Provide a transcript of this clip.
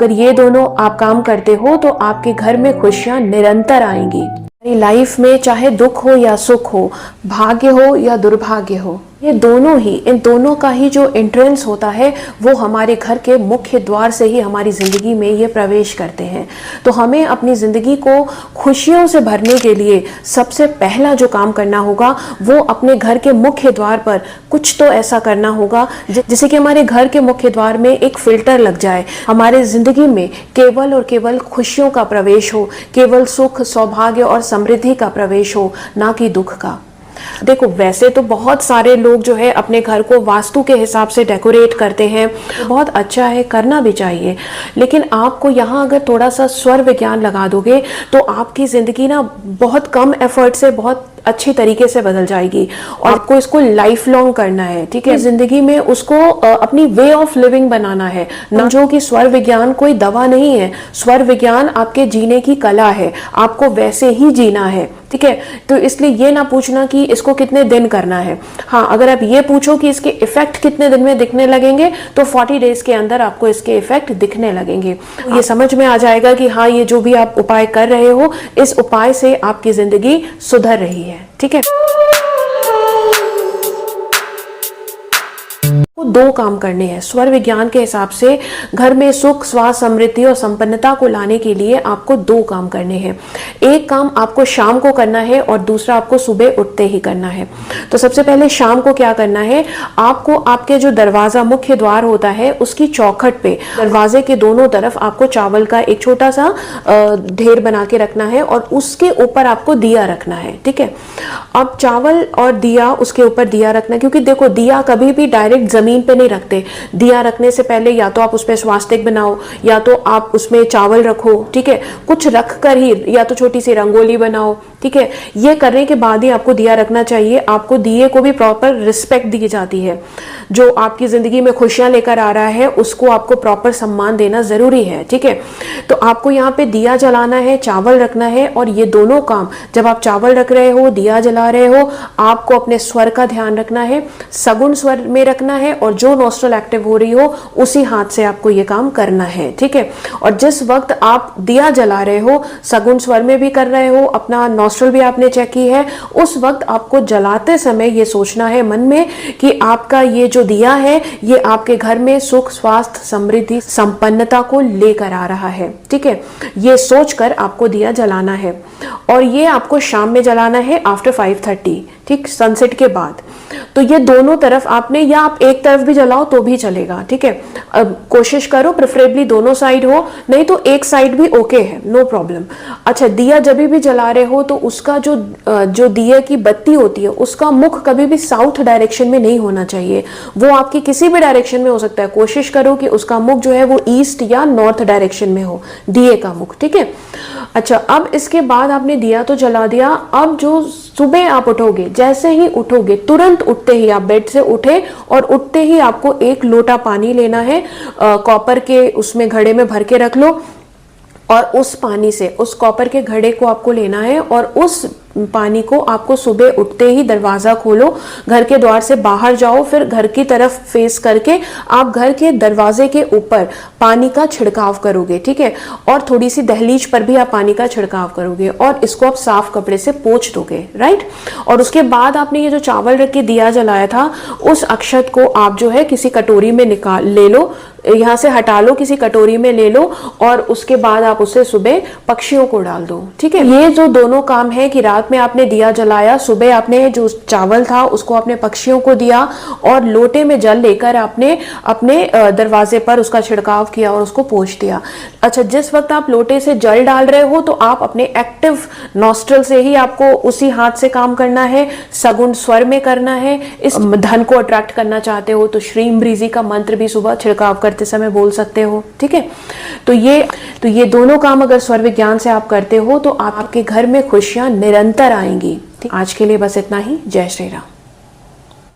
अगर ये दोनों आप काम करते हो तो आपके घर में खुशियां निरंतर आएंगी। लाइफ में चाहे दुख हो या सुख हो, भाग्य हो या दुर्भाग्य हो, ये दोनों ही, इन दोनों का ही जो एंट्रेंस होता है वो हमारे घर के मुख्य द्वार से ही हमारी ज़िंदगी में ये प्रवेश करते हैं। तो हमें अपनी ज़िंदगी को खुशियों से भरने के लिए सबसे पहला जो काम करना होगा वो अपने घर के मुख्य द्वार पर कुछ तो ऐसा करना होगा जिससे कि हमारे घर के मुख्य द्वार में एक फिल्टर लग जाए, हमारे ज़िंदगी में केवल और केवल खुशियों का प्रवेश हो, केवल सुख, सौभाग्य और समृद्धि का प्रवेश हो, ना कि दुख का। देखो, वैसे तो बहुत सारे लोग जो है अपने घर को वास्तु के हिसाब से डेकोरेट करते हैं, बहुत अच्छा है, करना भी चाहिए, लेकिन आपको यहाँ अगर थोड़ा सा स्वर विज्ञान लगा दोगे तो आपकी ज़िंदगी ना बहुत कम एफर्ट से बहुत अच्छी तरीके से बदल जाएगी। और आपको इसको लाइफ लॉन्ग करना है, ठीक है, जिंदगी में उसको अपनी वे ऑफ लिविंग बनाना है। ना जो कि स्वर विज्ञान कोई दवा नहीं है, स्वर विज्ञान आपके जीने की कला है, आपको वैसे ही जीना है, ठीक है। तो इसलिए ये ना पूछना कि इसको कितने दिन करना है। हाँ, अगर आप ये पूछो कि इसके इफेक्ट कितने दिन में दिखने लगेंगे तो 40 डेज के अंदर आपको इसके इफेक्ट दिखने लगेंगे। ये समझ में आ जाएगा कि हाँ, ये जो भी आप उपाय कर रहे हो, इस उपाय से आपकी जिंदगी सुधर रही है, ठीक है। दो काम करने हैं स्वर विज्ञान के हिसाब से। घर में सुख, स्वास्थ्य, समृद्धि और संपन्नता को लाने के लिए आपको दो काम करने हैं। एक काम आपको शाम को करना है और दूसरा आपको सुबह उठते ही करना है। तो सबसे पहले शाम को क्या करना है, आपको आपके जो दरवाजा मुख्य द्वार होता है उसकी चौखट पे, दरवाजे के दोनों तरफ आपको चावल का एक छोटा सा ढेर बना के रखना है और उसके ऊपर आपको दिया रखना है, ठीक है। अब चावल और दिया, उसके ऊपर दिया रखना, क्योंकि देखो दिया कभी भी डायरेक्ट जमीन पे नहीं रखते। दिया रखने से पहले या तो आप उस पे स्वास्तिक बनाओ या तो आप उसमें चावल रखो, ठीक है, कुछ रख कर ही, या तो छोटी सी रंगोली बनाओ, ठीक है। ये करने के बाद ही आपको दिया रखना चाहिए। आपको दिए को भी प्रॉपर रिस्पेक्ट दी जाती है। जो आपकी जिंदगी में खुशियां लेकर आ रहा है उसको आपको प्रॉपर सम्मान देना जरूरी है, ठीक है। तो आपको यहाँ पे दिया जलाना है, चावल रखना है, और ये दोनों काम, जब आप चावल रख रहे हो, दिया जला रहे हो, आपको अपने स्वर का ध्यान रखना है, सगुण स्वर में रखना है, और जो नॉस्ट्रल एक्टिव हो रही हो उसी हाथ से आपको ये काम करना है, ठीक है। और जिस वक्त आप दिया जला रहे हो, सगुण स्वर में भी कर रहे हो, अपना नॉस्ट्रल भी आपने चेक की है, उस वक्त आपको जलाते समय ये सोचना है मन में कि आपका ये जो दिया है ये आपके घर में सुख, स्वास्थ्य, समृद्धि, संपन्नता को लेकर आ रहा है, ठीक है। ये सोचकर आपको दिया जलाना है और ये आपको शाम में जलाना है आफ्टर 5:30, ठीक, सनसेट के बाद। तो ये दोनों तरफ आपने, या आप एक तरफ भी जलाओ तो भी चलेगा, ठीक है। अब कोशिश करो प्रेफरेबली दोनों साइड हो, नहीं तो एक साइड भी ओके है, नो प्रॉब्लम। अच्छा, दिया जब भी जला रहे हो तो उसका जो दिए की बत्ती होती है उसका मुख कभी भी साउथ डायरेक्शन में नहीं होना चाहिए, वो आपकी किसी भी डायरेक्शन में हो सकता है। कोशिश करो कि उसका मुख जो है वो ईस्ट या नॉर्थ डायरेक्शन में हो, दिए का मुख, ठीक है। अच्छा, अब इसके बाद आपने दिया तो जला दिया। अब जो सुबह आप उठोगे, जैसे ही उठोगे, तुरंत उठते ही आप बेड से उठे और उठते ही आपको एक लोटा पानी लेना है, कॉपर के उसमें घड़े में भर के रख लो, और उस पानी से, उस कॉपर के घड़े को आपको लेना है और उस पानी को आपको सुबह उठते ही दरवाजा खोलो, घर के द्वार से बाहर जाओ, फिर घर की तरफ फेस करके आप घर के दरवाजे के ऊपर पानी का छिड़काव करोगे, ठीक है। और थोड़ी सी दहलीज पर भी आप पानी का छिड़काव करोगे और इसको आप साफ कपड़े से पोंछ दोगे, राइट। और उसके बाद आपने ये जो चावल रख के दिया जलाया था, उस अक्षत को आप जो है किसी कटोरी में निकाल ले लो, यहाँ से हटा लो, किसी कटोरी में ले लो, और उसके बाद आप उसे सुबह पक्षियों को डाल दो, ठीक है। ये जो दोनों काम है कि रात में आपने दिया जलाया, सुबह आपने जो चावल था उसको आपने पक्षियों को दिया, और लोटे में जल लेकर आपने अपने दरवाजे पर उसका छिड़काव किया और उसको पोंछ दिया। अच्छा, जिस वक्त आप लोटे से जल डाल रहे हो तो आप अपने एक्टिव नॉस्ट्रल से ही आपको उसी हाथ से काम करना है, सगुण स्वर में करना है। इस धन को अट्रैक्ट करना चाहते हो तो श्रीम ब्रीजी का मंत्र भी सुबह छिड़काव करते समय बोल सकते हो, ठीक है। तो ये दोनों काम अगर स्वर विज्ञान से आप करते हो तो आपके घर में खुशियां निरंतर आएंगी। आज के लिए बस इतना ही। जय श्री राम।